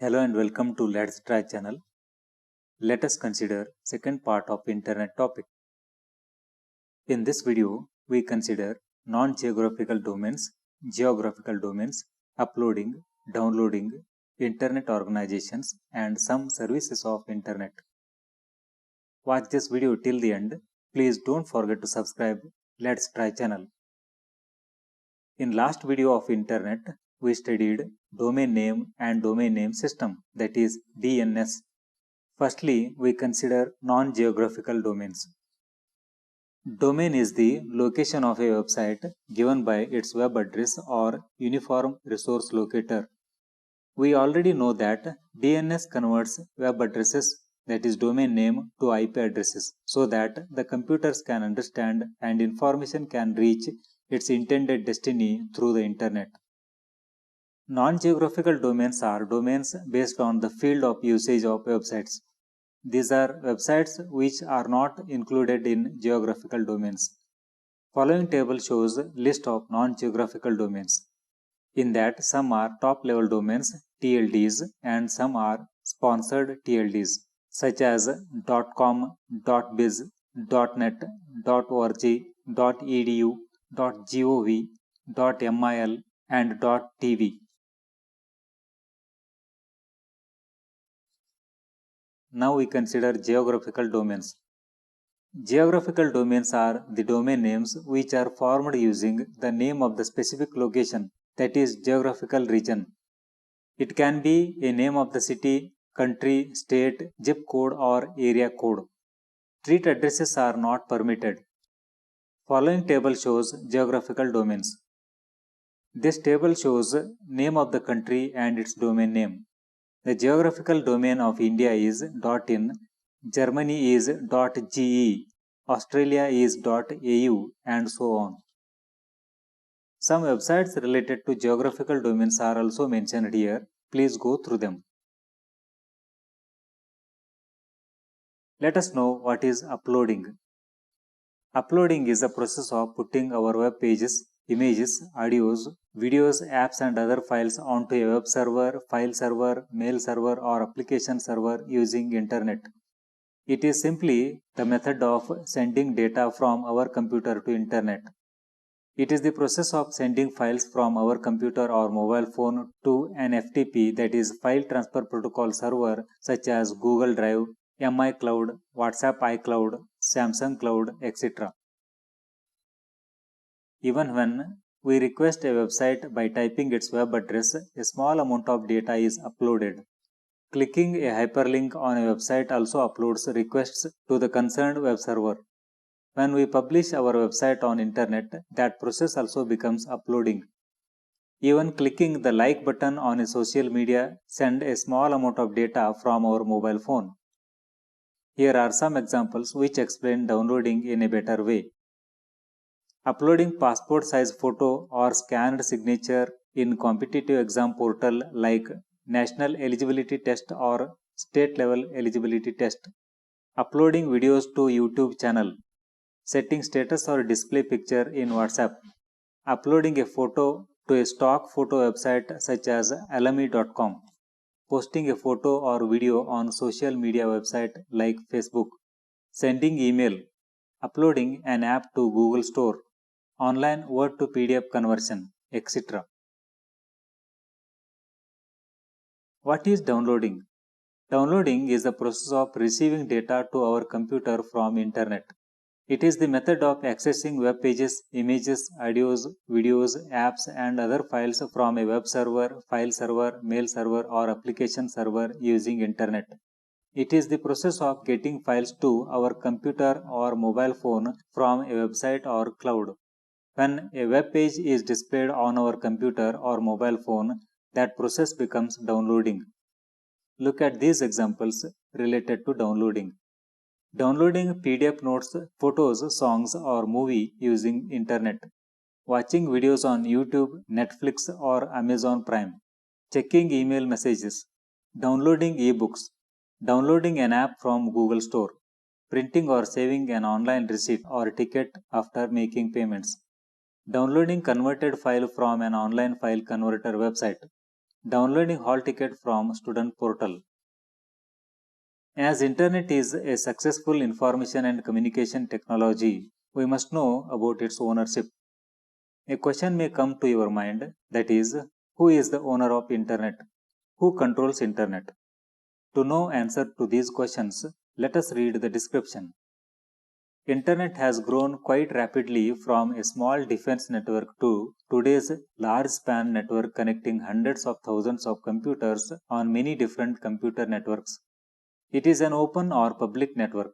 Hello and welcome to Let's Try channel. Let us consider second part of internet topic. In this video, we consider non-geographical domains, geographical domains, uploading, downloading, internet organizations and some services of internet. Watch this video till the end. Please don't forget to subscribe Let's Try channel. In last video of internet, we studied domain name and domain name system, that is DNS. Firstly, we consider non-geographical domains. Domain is the location of a website given by its web address or uniform resource locator. We already know that DNS converts web addresses, that is domain name, to IP addresses so that the computers can understand and information can reach its intended destiny through the internet. Non-geographical domains are domains based on the field of usage of websites. These are websites which are not included in geographical domains. Following table shows list of non-geographical domains. In that, some are top-level domains, TLDs, and some are sponsored TLDs, such as .com, .biz, .net, .org, .edu, .gov, .mil, and .tv. Now we consider geographical domains. Geographical domains are the domain names which are formed using the name of the specific location, that is geographical region. It can be a name of the city, country, state, zip code or area code. Street addresses are not permitted. Following table shows geographical domains. This table shows name of the country and its domain name. The geographical domain of India is .in, Germany is .ge, Australia is .au, and so on. Some websites related to geographical domains are also mentioned here. Please go through them. Let us know what is uploading. Uploading is the process of putting our web pages, images, audios, videos, apps and other files onto a web server, file server, mail server or application server using internet. It is simply the method of sending data from our computer to internet. It is the process of sending files from our computer or mobile phone to an FTP, that is File Transfer Protocol server, such as Google Drive, MI Cloud, WhatsApp iCloud, Samsung Cloud, etc. Even when we request a website by typing its web address, a small amount of data is uploaded. Clicking a hyperlink on a website also uploads requests to the concerned web server. When we publish our website on internet, that process also becomes uploading. Even clicking the like button on a social media sends a small amount of data from our mobile phone. Here are some examples which explain downloading in a better way. Uploading passport size photo or scanned signature in competitive exam portal like National Eligibility Test or State Level Eligibility Test. Uploading videos to YouTube channel. Setting status or display picture in WhatsApp. Uploading a photo to a stock photo website such as alamy.com. Posting a photo or video on social media website like Facebook. Sending email. Uploading an app to Google Store. Online Word to PDF conversion, etc. What is downloading? Downloading is the process of receiving data to our computer from internet. It is the method of accessing web pages, images, audios, videos, apps and other files from a web server, file server, mail server or application server using internet. It is the process of getting files to our computer or mobile phone from a website or cloud. When a web page is displayed on our computer or mobile phone, that process becomes downloading. Look at these examples related to downloading. Downloading PDF notes, photos, songs or movie using internet. Watching videos on YouTube, Netflix or Amazon Prime. Checking email messages. Downloading ebooks. Downloading an app from Google Store. Printing or saving an online receipt or ticket after making payments. Downloading converted file from an online file converter website. downloading hall ticket from student portal. As internet is a successful information and communication technology, we must know about its ownership. A question may come to your mind, that is, who is the owner of internet? Who controls internet? To know answer to these questions, let us read the description. Internet has grown quite rapidly from a small defense network to today's large span network connecting hundreds of thousands of computers on many different computer networks. It is an open or public network.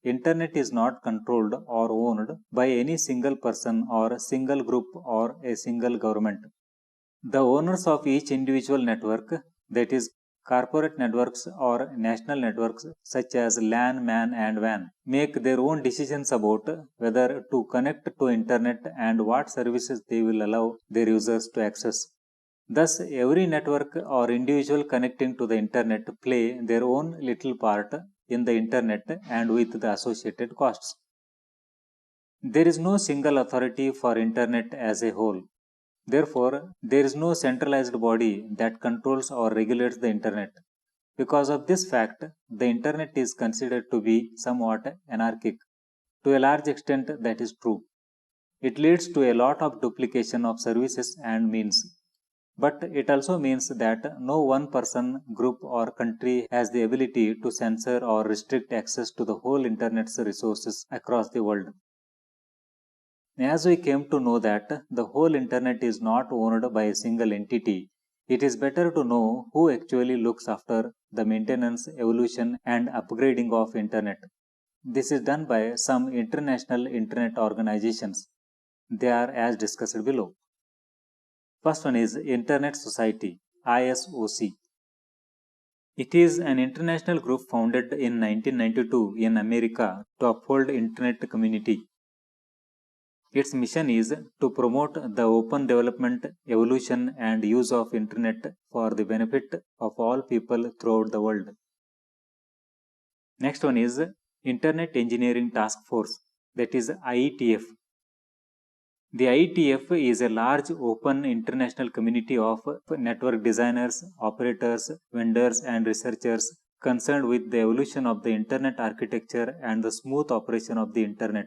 Internet is not controlled or owned by any single person or single group or a single government. The owners of each individual network, that is, corporate networks or national networks such as LAN, MAN and WAN, make their own decisions about whether to connect to internet and what services they will allow their users to access. Thus, every network or individual connecting to the internet play their own little part in the internet and with the associated costs. There is no single authority for internet as a whole. Therefore, there is no centralized body that controls or regulates the internet. Because of this fact, the internet is considered to be somewhat anarchic. To a large extent, that is true. It leads to a lot of duplication of services and means. But it also means that no one person, group, or country has the ability to censor or restrict access to the whole internet's resources across the world. As we came to know that the whole internet is not owned by a single entity, it is better to know who actually looks after the maintenance, evolution, and upgrading of internet. This is done by some international internet organizations. They are as discussed below. First one is Internet Society, ISOC. It is an international group founded in 1992 in America to uphold internet community. Its mission is to promote the open development, evolution and use of internet for the benefit of all people throughout the world. Next one is Internet Engineering Task Force, that is IETF. The IETF is a large open international community of network designers, operators, vendors and researchers concerned with the evolution of the internet architecture and the smooth operation of the internet.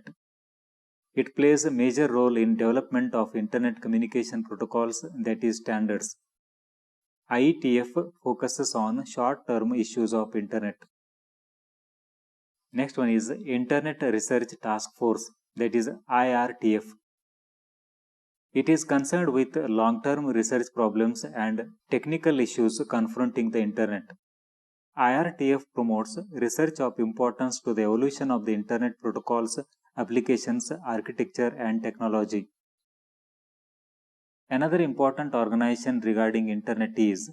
It plays a major role in development of internet communication protocols, that is standards. IETF focuses on short-term issues of internet. Next one is Internet Research Task Force, that is IRTF. It is concerned with long-term research problems and technical issues confronting the internet. IRTF promotes research of importance to the evolution of the internet protocols, applications, architecture and technology. Another important organization regarding internet is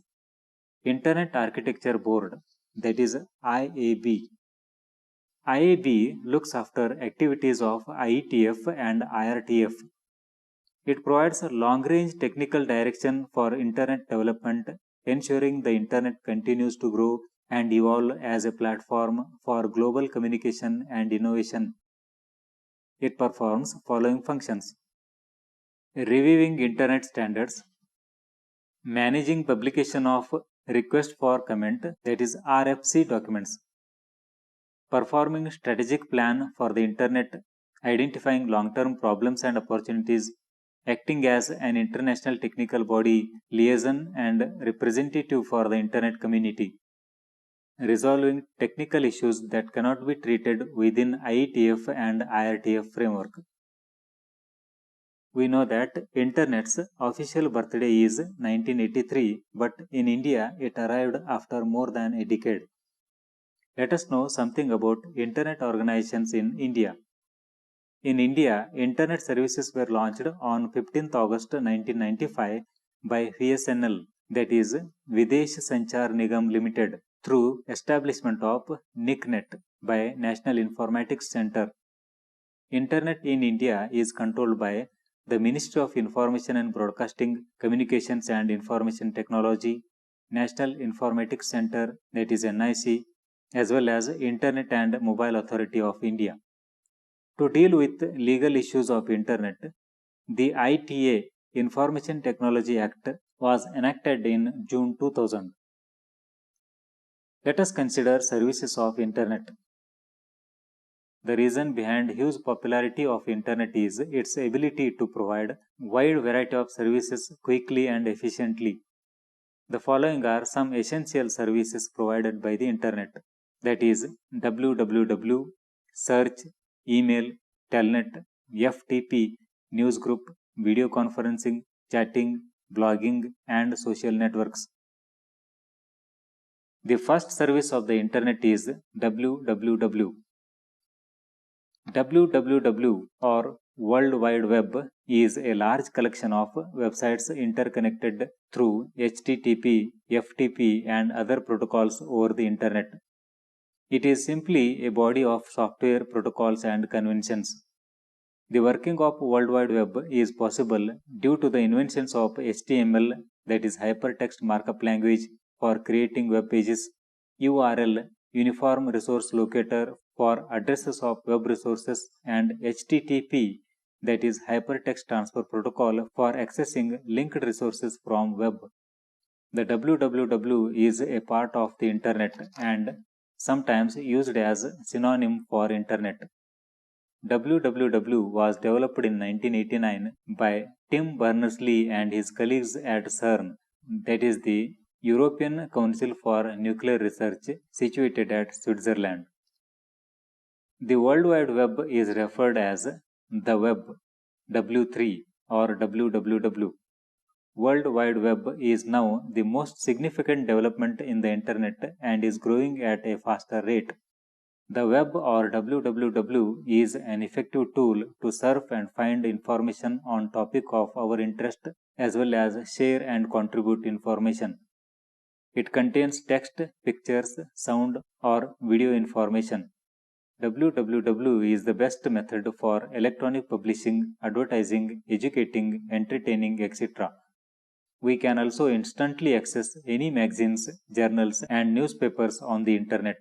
Internet Architecture Board, that is IAB. IAB looks after activities of IETF and IRTF. It provides a long-range technical direction for internet development, ensuring the internet continues to grow and evolve as a platform for global communication and innovation. It performs following functions: reviewing internet standards, managing publication of request for comment, that is RFC documents, performing strategic plan for the internet, identifying long-term problems and opportunities, acting as an international technical body, liaison and representative for the internet community, resolving technical issues that cannot be treated within IETF and IRTF framework. We know that Internet's official birthday is 1983, but in India it arrived after more than a decade. Let us know something about internet organizations in India. In India, internet services were launched on 15th August 1995 by BSNL, that is Videsh Sanchar Nigam Limited, through establishment of NICNet by National Informatics Center. Internet in India is controlled by the Ministry of Information and Broadcasting, Communications and Information Technology, National Informatics Center, that is NIC, as well as Internet and Mobile Authority of India. To deal with legal issues of internet, the ITA Information Technology Act was enacted in June 2000. Let us consider services of Internet. The reason behind huge popularity of Internet is its ability to provide wide variety of services quickly and efficiently. The following are some essential services provided by the Internet, that is www, search, email, telnet, FTP, newsgroup, video conferencing, chatting, blogging, and social networks. The first service of the Internet is www. www or World Wide Web is a large collection of websites interconnected through HTTP, FTP, and other protocols over the Internet. It is simply a body of software protocols and conventions. The working of World Wide Web is possible due to the inventions of HTML, that is Hypertext Markup Language, for creating web pages, URL, Uniform Resource Locator, for addresses of web resources, and HTTP, that is Hypertext Transfer Protocol, for accessing linked resources from web. The www is a part of the Internet and sometimes used as synonym for Internet. www was developed in 1989 by Tim Berners-Lee and his colleagues at CERN, that is the European Council for Nuclear Research, situated at Switzerland. The World Wide Web is referred as the Web, W3 or WWW. World Wide Web is now the most significant development in the Internet and is growing at a faster rate. The web or www is an effective tool to surf and find information on topic of our interest as well as share and contribute information. It contains text, pictures, sound or video information. www is the best method for electronic publishing, advertising, educating, entertaining, etc. We can also instantly access any magazines, journals and newspapers on the Internet.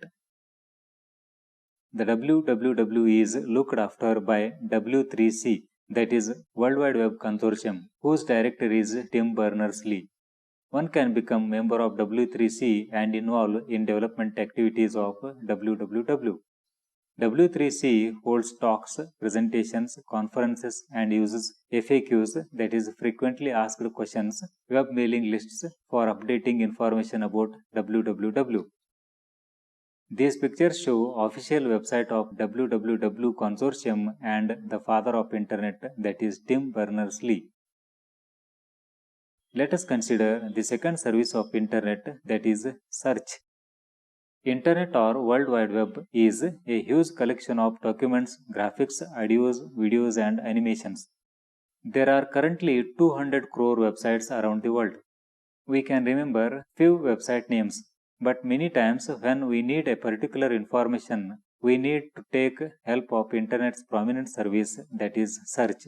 The www is looked after by W3C, that is World Wide Web Consortium, whose director is Tim Berners-Lee. One can become member of W3C and involve in development activities of www. W3C holds talks, presentations, conferences and uses FAQs, that is frequently asked questions, web mailing lists for updating information about www. These pictures show official website of www consortium and the father of Internet, that is Tim Berners-Lee. Let us consider the second service of Internet, that is search. Internet or World Wide Web is a huge collection of documents, graphics, audios, videos and animations. There are currently 200 crore websites around the world. We can remember few website names, but many times when we need a particular information, we need to take help of Internet's prominent service, that is search.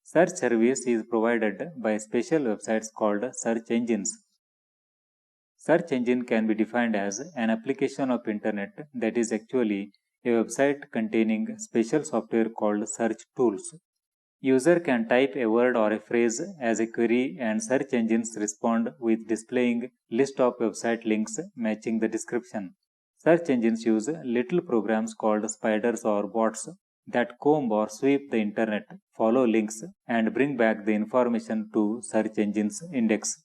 Search service is provided by special websites called search engines. Search engine can be defined as an application of Internet that is actually a website containing special software called search tools. User can type a word or a phrase as a query and search engines respond with displaying list of website links matching the description. Search engines use little programs called spiders or bots that comb or sweep the Internet, follow links and bring back the information to search engine's index.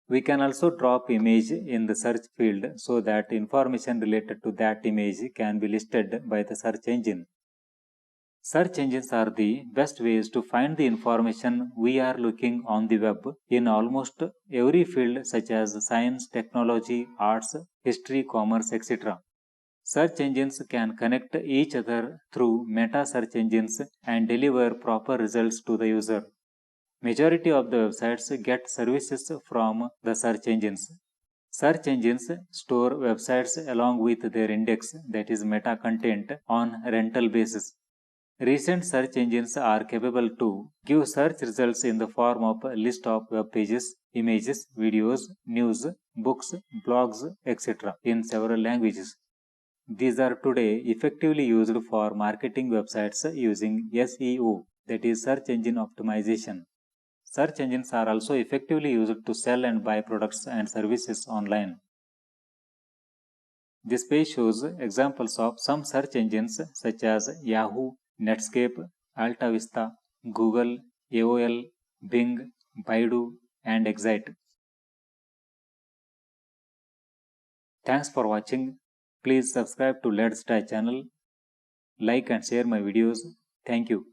We can also drop image in the search field so that information related to that image can be listed by the search engine. Search engines are the best ways to find the information we are looking on the web in almost every field such as science, technology, arts, history, commerce, etc. Search engines can connect each other through meta search engines and deliver proper results to the user. Majority of the websites get services from the search engines. Search engines store websites along with their index, that is meta content, on rental basis. Recent search engines are capable to give search results in the form of a list of web pages, images, videos, news, books, blogs, etc. in several languages. These are today effectively used for marketing websites using SEO, that is search engine optimization. Search engines are also effectively used to sell and buy products and services online. This page shows examples of some search engines such as Yahoo, Netscape, AltaVista, Google, AOL, Bing, Baidu, and Excite. Thanks for watching. Please subscribe to Let's Try channel, like and share my videos. Thank you.